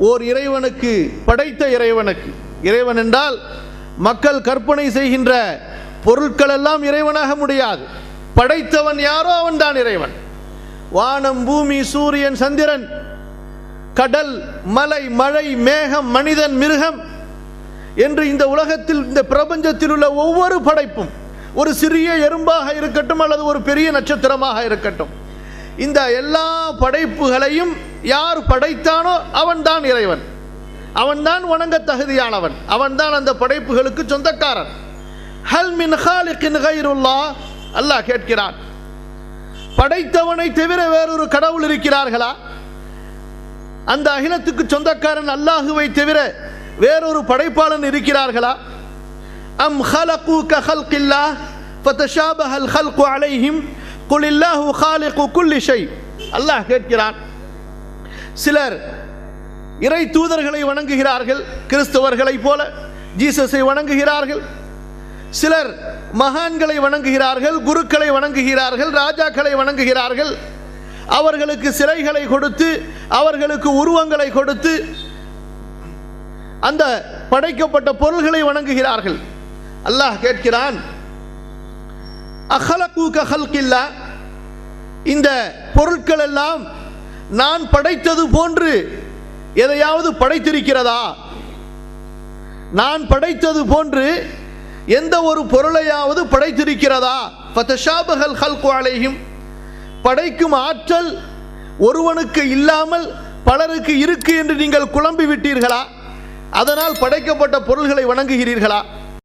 ஓர் இறைவனுக்கு, படைத்த இறைவனுக்கு, இறைவன் என்றால் மக்கள் கற்பனை செய்கின்ற பொருட்கள் எல்லாம் இறைவனாக முடியாது. படைத்தவன் யாரோ அவன் தான் இறைவன். வானம், பூமி, சூரியன், சந்திரன், கடல், மலை, மழை, மேகம், மனிதன், மிருகம் என்று இந்த உலகத்தில், இந்த பிரபஞ்சத்தில் உள்ள ஒவ்வொரு படைப்பும், ஒரு சிறிய எறும்பாக இருக்கட்டும் அல்லது ஒரு பெரிய நட்சத்திரமாக இருக்கட்டும், இந்த எல்லா படைப்புகளையும் யார் படைத்தானோ அவன்தான் இறைவன். அவன்தான் வணங்க தகுதியானவன். அவன்தான் அந்த படைப்புகளுக்கு சொந்தக்காரன். ஹல் மின் ஹாலிகின் கைருல்லாஹ், அல்லாஹ் கேட்கிறான், படைத்தவனை தவிர வேறொரு கடவுள் இருக்கிறார்களா? அந்த அகிலத்துக்கு சொந்தக்காரன் அல்லாஹுவை தவிர வேறொரு படைப்பாளன் இருக்கிறார்களா? அம் ஹலகு கஹல்கில்லாஹ் ஃபதஷாபஹல் ஹல்கு அலைஹிம் குலில்லாஹு ஹாலிகு குல்லி ஷை. அல்லாஹ் கேட்கிறான், சிலர் இறை தூதர்களை வணங்குகிறார்கள், கிறிஸ்தவர்களைப் போல ஜீசஸை வணங்குகிறார்கள். சிலர் மகான்களை வணங்குகிறார்கள், குருக்களை வணங்குகிறார்கள், ராஜாக்களை வணங்குகிறார்கள். அவர்களுக்கு சிலைகளை கொடுத்து, அவர்களுக்கு உருவங்களை கொடுத்து அந்த படைக்கப்பட்ட பொருள்களை வணங்குகிறார்கள். அல்லாஹ் கேட்கிறான், அஹலகு கஹல்கில்லாஹ், இந்த பொருட்கள் எல்லாம் நான் படைத்தது போன்று எதையாவது படைத்திருக்கிறதா? நான் படைத்தது போன்று எந்த ஒரு பொருளையாவது படைத்திருக்கிறதா? ஃபதஷாபஹல் ஹல்கு அலைஹிம், படைக்கும் ஆற்றல் ஒருவனுக்கு இல்லாமல் பலருக்கு இருக்கு என்று நீங்கள் குழம்பி விட்டீர்களா? அதனால் படைக்கப்பட்ட பொருள்களை வணங்குகிறீர்களா?